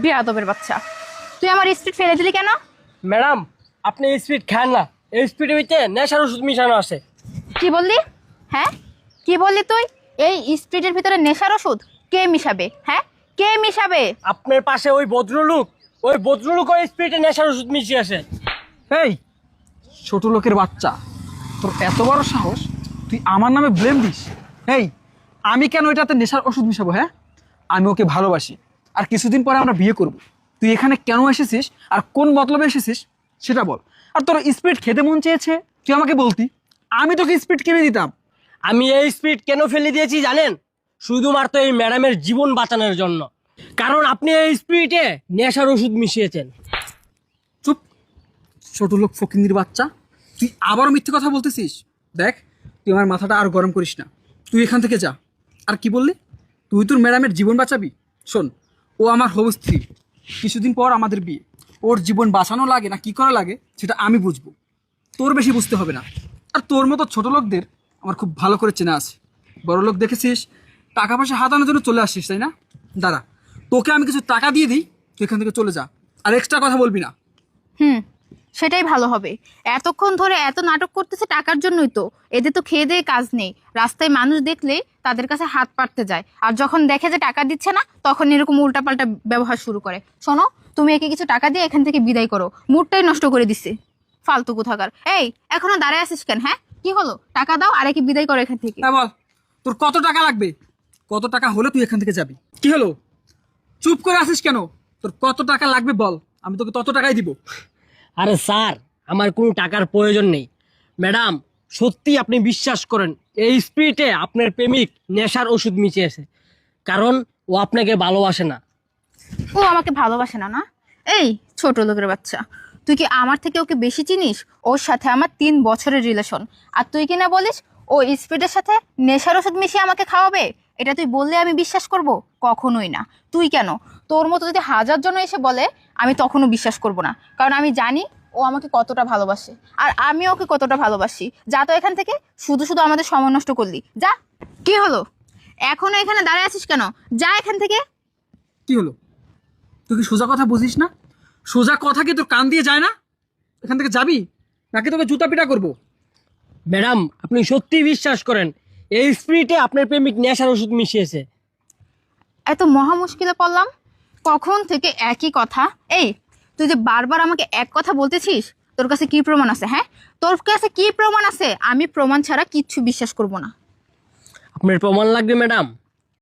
বেয়াদবের বাচ্চা, তুই আমার স্পিড ফেলে দিলি কেন? ম্যাডাম, আপনি স্পিড খান না, এই স্পিডের ভিতরে নেশার ওষুধ মিশানো আছে। কি বললি? হ্যাঁ, কি বললি তুই? এই স্পিডের ভিতরে নেশার ওষুধ কে মিশাবে? হ্যাঁ, কে মিশাবে? আপনার পাশে ওই ভদ্রলোক ওই স্পিডে নেশার ওষুধ মিশিয়ে আসে। এই ছোট লোকের বাচ্চা, তোর এত বড় সাহস, তুই আমার নামে ব্লেম দিস? এই আমি কেন এটাতে নেশার ওষুধ মিশাবো? হ্যাঁ, আমি ওকে ভালোবাসি, আর কিছুদিন পরে আমরা বিয়ে করব। তুই এখানে কেন এসেছিস আর কোন মতলবে এসেছিস সেটা বল। আর তোর স্পিড খেতে মন চেয়েছে, তুই আমাকে বলতি, আমি তোকে স্পিড কিনে দিতাম। আমি এই স্পিড কেন ফেলে দিয়েছি জানেন? শুধুমাত্র এই ম্যাডামের জীবন বাঁচানোর জন্য, কারণ আপনি এই স্পিডে নেশার ওষুধ মিশিয়েছেন। চুপ, ছোট লোক ফকিন্দির বাচ্চা, তুই আবারও মিথ্যে কথা বলতেছিস। দেখ, তুই আমার মাথাটা আর গরম করিস না, তুই এখান থেকে যা। আর কি বললি? তুই তোর ম্যাডামের জীবন বাঁচাবি? শোন, ও আমার হবু স্ত্রী, কিছুদিন পর আমাদের বিয়ে। ওর জীবন বাঁচানো লাগে না কি করা লাগে সেটা আমি বুঝবো, তোর বেশি বুঝতে হবে না। আর তোর মতো ছোট লোকদের আমার খুব ভালো করে চেনা আছে। বড় লোক দেখেছিস, টাকা পয়সা হাতানোর জন্য চলে আসছিস, তাই না? দাঁড়া, তোকে আমি কিছু টাকা দিয়ে দিই, তুই এখান থেকে চলে যা, আর এক্সট্রা কথা বলবি না। সেটাই ভালো হবে। এতক্ষণ ধরে এত নাটক করতেছে টাকার জন্যই তো। এদের তো খেয়ে দিয়ে কাজ নেই, রাস্তায় মানুষ দেখলে তাদের কাছে হাত পাততে যায়, আর যখন দেখে যে টাকা দিচ্ছে না তখন এরকম উল্টাপাল্টা ব্যবহার শুরু করে। শোনো, তুমি একে কিছু টাকা দিয়ে এখান থেকে বিদায় করো, মুডটাই নষ্ট করে দিচ্ছে ফালতু কোথাকার। এই, এখনো দাঁড়ায় আছিস কেন? হ্যাঁ, কি হলো? টাকা দাও আর একে বিদায় করো এখান থেকে। হ্যাঁ বল, তোর কত টাকা লাগবে? কত টাকা হলে তুই এখান থেকে যাবি? কি হলো, চুপ করে আসিস কেন? তোর কত টাকা লাগবে বল, আমি তোকে তত টাকাই দিব। আরে স্যার, আমার কোনো টাকার প্রয়োজন নেই। ম্যাডাম, সত্যি আপনি বিশ্বাস করেন এই স্পিডে আপনার প্রেমিক নেশার ওষুধ মিশিয়েছে, কারণ ও আপনাকে ভালোবাসে না। ও আমাকে ভালোবাসে না? না, এই ছোট লোকের বাচ্চা, তুই কি আমার থেকে ওকে বেশি চিনিস? ওর সাথে আমার 3 বছরের রিলেশন, আর তুই কি না বলিস ও স্পিডের সাথে নেশার ওষুধ মিশিয়ে আমাকে খাওয়াবে? এটা তুই বললে আমি বিশ্বাস করব? কখনোই না। তুই কেন, তোর মতো যদি 1000 জন এসে বলে আমি তখনও বিশ্বাস করব না, কারণ আমি জানি ও আমাকে কতটা ভালোবাসে, আর আমি ওকে কতটা ভালোবাসি। যা তো এখান থেকে, শুধু শুধু আমাদের সময় নষ্ট করলি, যা। কি হলো, এখনো এখানে দাঁড়ায় আছিস কেন? যা এখান থেকে। কি হলো, তুই কি সোজা কথা বুঝিস না? সোজা কথা কি তোর কান দিয়ে যায় না? এখান থেকে যাবি নাকি তোকে জুতা পিটা করবো? ম্যাডাম, আপনি সত্যি বিশ্বাস করেন এই স্পিডে আপনার প্রেমিক নেশার ওষুধ মিশিয়েছে? এত মহা মুশকিলে পড়লাম, কখন থেকে একই কথা। এই, তুই যে বারবার আমাকে এক কথা বলতেছিস, তোর কাছে কি প্রমাণ আছে? হ্যাঁ, তোর কাছে কি প্রমাণ আছে? আমি প্রমাণ ছাড়া কিচ্ছু বিশ্বাস করব না। আপনার প্রমাণ লাগবে ম্যাডাম?